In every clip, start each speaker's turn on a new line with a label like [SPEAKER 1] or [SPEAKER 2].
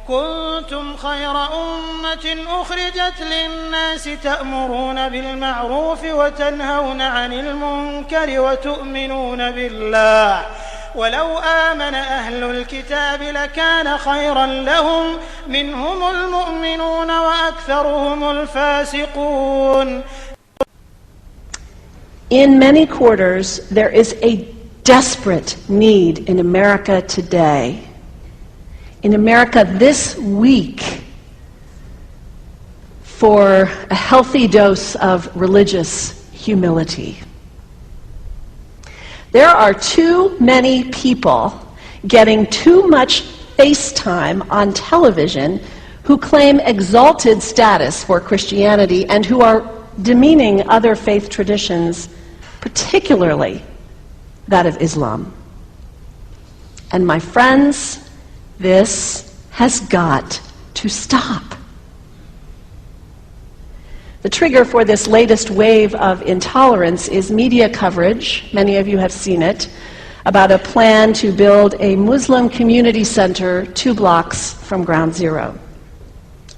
[SPEAKER 1] كنتم خير أمة أخرجت للناس تأمرون بالمعروف وتنهون عن المنكر وتؤمنون بالله ولو آمن أهل الكتاب لكان خيرا لهم منهم المؤمنون وأكثرهم الفاسقون.
[SPEAKER 2] In many quarters, there is a desperate need in America today, in America this week, for a healthy dose of religious humility. There are too many people getting too much face time on television who claim exalted status for Christianity and who are demeaning other faith traditions, particularly that of Islam. And my friends, this has got to stop. The trigger for this latest wave of intolerance is media coverage, many of you have seen it, about a plan to build a Muslim community center 2 blocks from Ground Zero.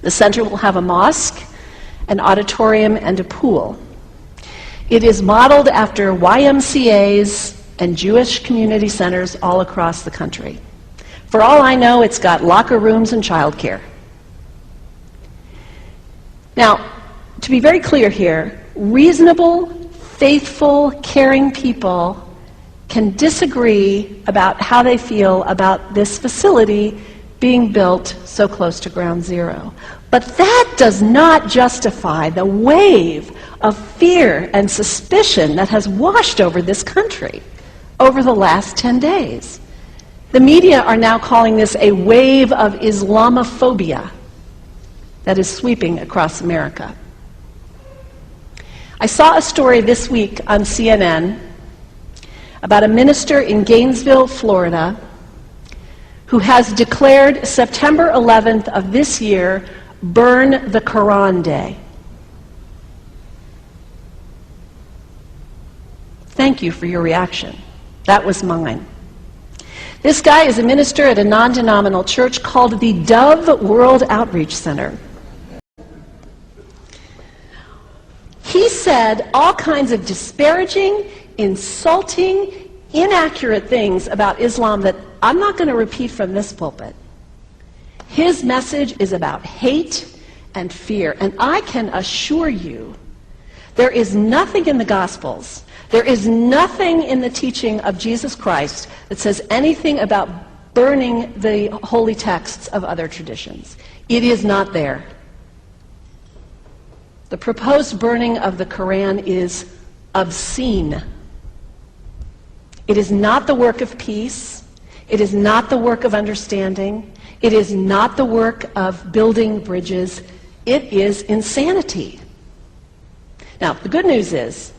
[SPEAKER 2] The center will have a mosque, an auditorium, and a pool. It is modeled after YMCAs and Jewish community centers all across the country. For all I know, it's got locker rooms and childcare. Now, to be very clear here, reasonable, faithful, caring people can disagree about how they feel about this facility being built so close to Ground Zero. But that does not justify the wave of fear and suspicion that has washed over this country over the last 10 days. The media are now calling this a wave of Islamophobia that is sweeping across America. I saw a story this week on CNN about a minister in Gainesville, Florida, who has declared September 11th of this year Burn the Quran Day. Thank you for your reaction. That was mine. This guy is a minister at a non-denominational church called the Dove World Outreach Center. He said all kinds of disparaging, insulting, inaccurate things about Islam that I'm not going to repeat from this pulpit. His message is about hate and fear, and I can assure you there is nothing in the Gospels, there is nothing in the teaching of Jesus Christ that says anything about burning the holy texts of other traditions. It is not there. The proposed burning of the Quran is obscene. It is not the work of peace. It is not the work of understanding. It is not the work of building bridges. It is insanity. Now, the good news is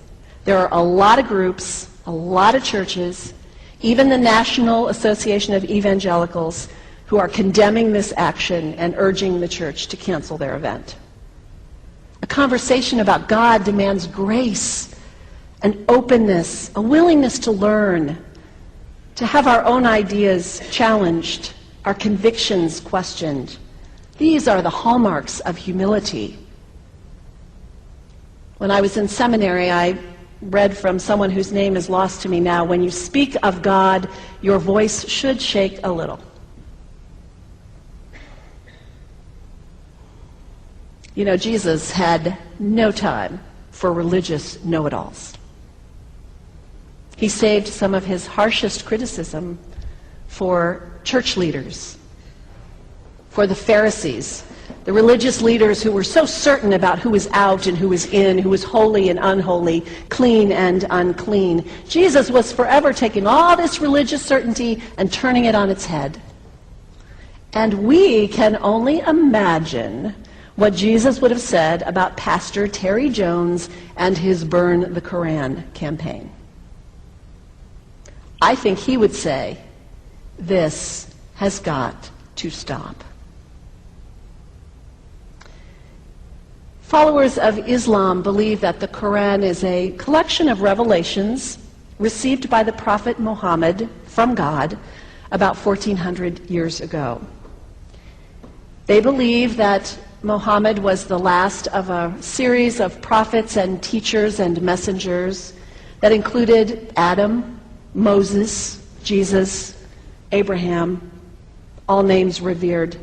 [SPEAKER 2] there are a lot of groups, a lot of churches, even the National Association of Evangelicals, who are condemning this action and urging the church to cancel their event. A conversation about God demands grace and openness, a willingness to learn, to have our own ideas challenged, our convictions questioned. These are the hallmarks of humility. When I was in seminary, I read from someone whose name is lost to me now, when you speak of God, your voice should shake a little. You know, Jesus had no time for religious know-it-alls. He saved some of his harshest criticism for church leaders, for the Pharisees, the religious leaders who were so certain about who was out and who was in, who was holy and unholy, clean and unclean. Jesus was forever taking all this religious certainty and turning it on its head. And we can only imagine what Jesus would have said about Pastor Terry Jones and his Burn the Quran campaign. I think he would say, this has got to stop. Followers of Islam believe that the Quran is a collection of revelations received by the Prophet Muhammad from God about 1400 years ago. They believe that Muhammad was the last of a series of prophets and teachers and messengers that included Adam, Moses, Jesus, Abraham, all names revered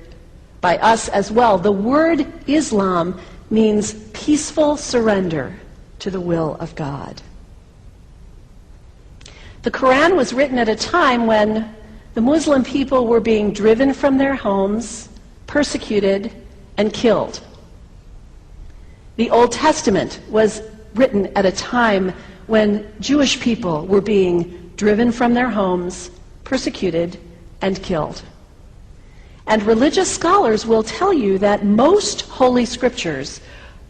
[SPEAKER 2] by us as well. The word Islam means peaceful surrender to the will of God. The Quran was written at a time when the Muslim people were being driven from their homes, persecuted, and killed. The Old Testament was written at a time when Jewish people were being driven from their homes, persecuted, and killed. And religious scholars will tell you that most Holy Scriptures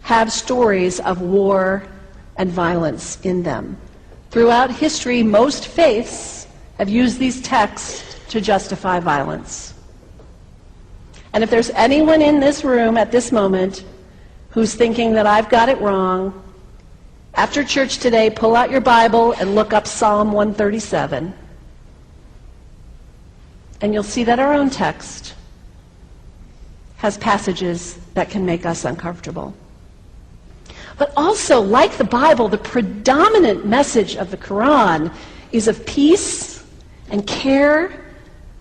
[SPEAKER 2] have stories of war and violence in them. Throughout history, most faiths have used these texts to justify violence. And if there's anyone in this room at this moment who's thinking that I've got it wrong, after church today, pull out your Bible and look up Psalm 137. And you'll see that our own text has passages that can make us uncomfortable. But also, like the Bible, the predominant message of the Quran is of peace and care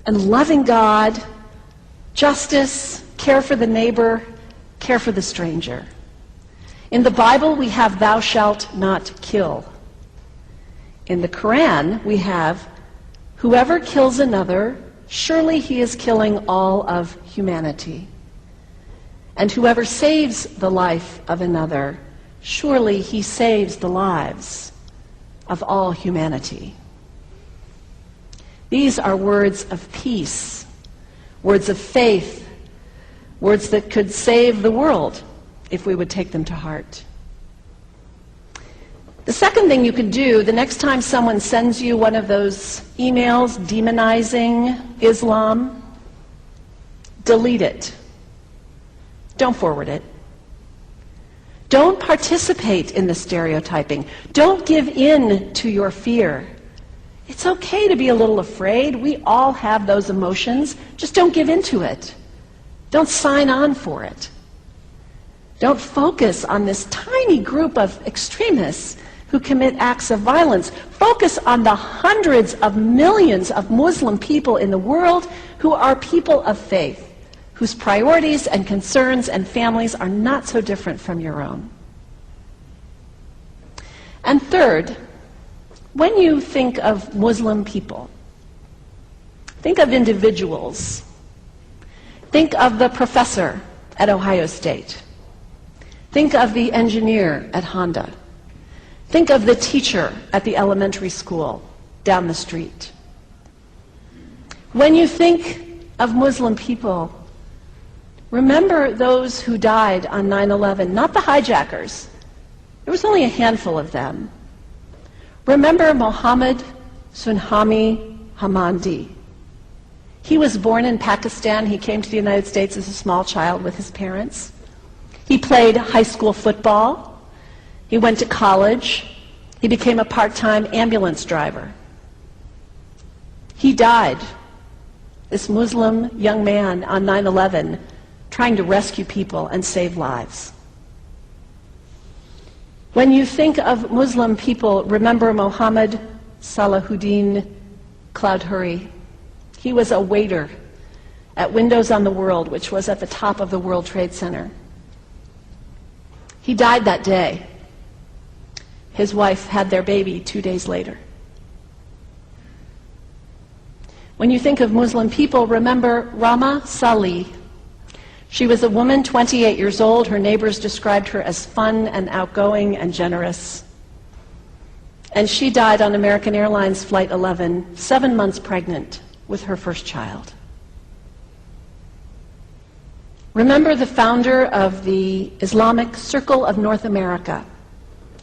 [SPEAKER 2] and loving God, justice, care for the neighbor, care for the stranger. In the Bible, we have thou shalt not kill. In the Quran, we have whoever kills another, surely he is killing all of humanity. And whoever saves the life of another, surely he saves the lives of all humanity. These are words of peace, words of faith, words that could save the world if we would take them to heart. The second thing you can do, the next time someone sends you one of those emails demonizing Islam, delete it. Don't forward it. Don't participate in the stereotyping. Don't give in to your fear. It's okay to be a little afraid. We all have those emotions. Just don't give in to it. Don't sign on for it. Don't focus on this tiny group of extremists who commit acts of violence. Focus on the hundreds of millions of Muslim people in the world who are people of faith, whose priorities and concerns and families are not so different from your own. And third, when you think of Muslim people, think of individuals. Think of the professor at Ohio State. Think of the engineer at Honda. Think of the teacher at the elementary school down the street. When you think of Muslim people, remember those who died on 9/11, not the hijackers. There was only a handful of them. Remember Mohammed Sunhami Hamandi. He was born in Pakistan. He came to the United States as a small child with his parents. He played high school football. He went to college. He became a part-time ambulance driver. He died, this Muslim young man, on 9/11, trying to rescue people and save lives. When you think of Muslim people, remember Mohammed Salahuddin Cloudhurry. He was a waiter at Windows on the World, which was at the top of the World Trade Center. He died that day. His wife had their baby 2 days later. When you think of Muslim people, remember Rama Salih. She was a woman, 28 years old. Her neighbors described her as fun and outgoing and generous. And she died on American Airlines Flight 11, 7 months pregnant with her first child. Remember the founder of the Islamic Circle of North America,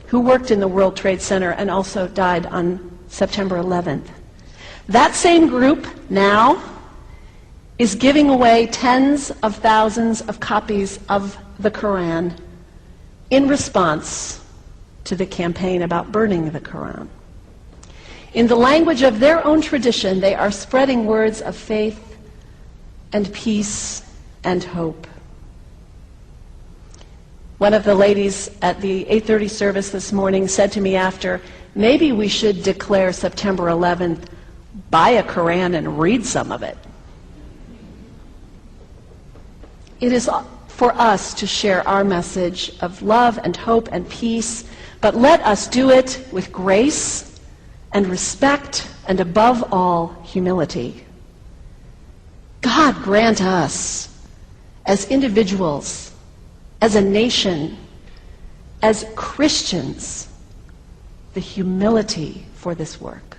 [SPEAKER 2] who worked in the World Trade Center and also died on September 11th. That same group now is giving away tens of thousands of copies of the Quran in response to the campaign about burning the Quran. In the language of their own tradition, they are spreading words of faith and peace and hope. One of the ladies at the 8:30 service this morning said to me after, maybe we should declare September 11th, buy a Quran and read some of it. It is for us to share our message of love and hope and peace, but let us do it with grace and respect and above all, humility. God grant us, as individuals, as a nation, as Christians, the humility for this work.